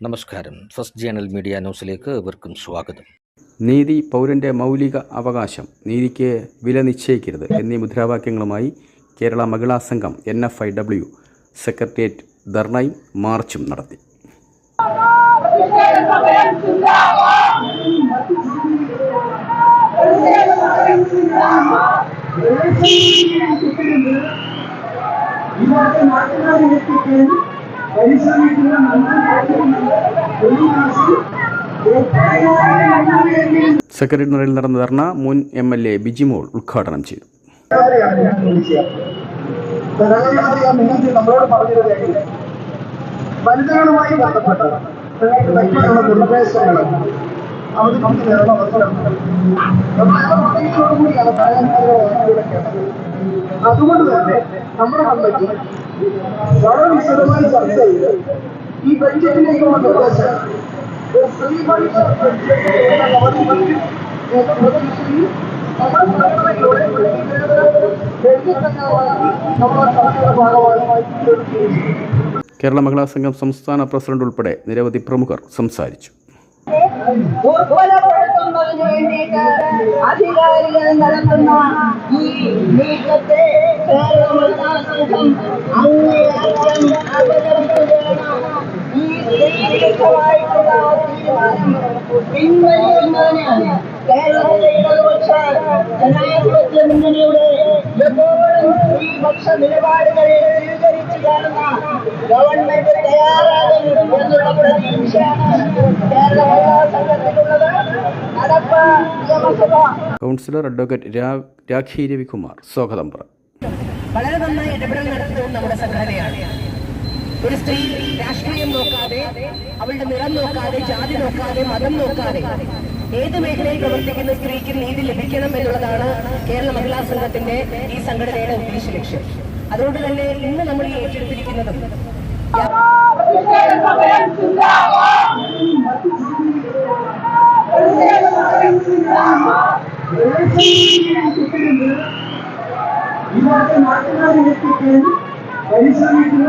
നമസ്കാരം. First journal media ന്യൂസിലേക്ക് ഏവർക്കും സ്വാഗതം. നീതി പൗരൻ്റെ മൗലിക അവകാശം, നീതിക്ക് വില നിശ്ചയിക്കരുത് എന്നീ മുദ്രാവാക്യങ്ങളുമായി കേരള മഹിളാ സംഘം NFIW സെക്രട്ടേറിയറ്റ് ധർണയും മാർച്ചും നടത്തി. സെക്രട്ടേറിയറ്റിൽ നടന്ന ധർണ മുൻ MLA ബിജിമോൾ ഉദ്ഘാടനം ചെയ്തു. വനിതകളുമായി ബന്ധപ്പെട്ട നിർദ്ദേശങ്ങൾ അതുകൊണ്ട് തന്നെ നമ്മുടെ കമ്മിറ്റി വളരെ വിശദമായി ചർച്ച ചെയ്ത് ഈ ബഡ്ജറ്റിലേക്കുള്ള നിർദ്ദേശം കേരള മഹിളാ സംഘം സംസ്ഥാന പ്രസിഡന്റ് ഉൾപ്പെടെ നിരവധി പ്രമുഖർ സംസാരിച്ചു. ദുർബലപ്പെടുത്തുന്നതിന് വേണ്ടിയിട്ട് അധികാരികൾ നടത്തുന്ന ഈ നീക്കത്തെ കേരള മഹിളാ സംഘം അങ്ങേയറ്റം അപലപിക്കുകയാണ്. ഈ ദൈവികമായിട്ടുള്ള തീരുമാനം പിൻവലിക്കുന്നതിന് കേരളത്തിലെ ഇടതുപക്ഷ ജനാധിപത്യ മുന്നണിയുടെ എപ്പോഴും ഭൂരിപക്ഷ നിലപാടുകളെ സ്വീകരിച്ചു കാണുന്ന ഗവൺമെന്റ് തയ്യാറാകും എന്നുള്ള പ്രതീക്ഷയാണ് കേരള മഹിളാ സംഘത്തിലുള്ളത്. നടപ്പ് നിയമസഭ കൗൺസിലർ അഡ്വക്കേറ്റ് രാഖി രവികുമാർ സ്വാഗതം പറഞ്ഞു. വളരെ നന്നായി ഇടപെടൽ നടത്തുന്നത് നമ്മുടെ സംഘടനയാണ്. ഒരു സ്ത്രീ രാഷ്ട്രീയം നോക്കാതെ, അവളുടെ നിറം നോക്കാതെ, ജാതി നോക്കാതെ, മതം നോക്കാതെ ഏത് മേഖലയിൽ പ്രവർത്തിക്കുന്ന സ്ത്രീക്ക് നീതി ലഭിക്കണം എന്നുള്ളതാണ് കേരള മഹിളാ സംഘത്തിന്റെ ഈ സംഘടനയുടെ ഉദ്ദേശ ലക്ഷ്യം. അതുകൊണ്ട് തന്നെ ഇന്ന് നമ്മൾ ഈ ഏറ്റെടുത്തിരിക്കുന്നതും ഇന്നത്തെ നാട്ടുകാരെ പരിശ്രമിക്കുന്ന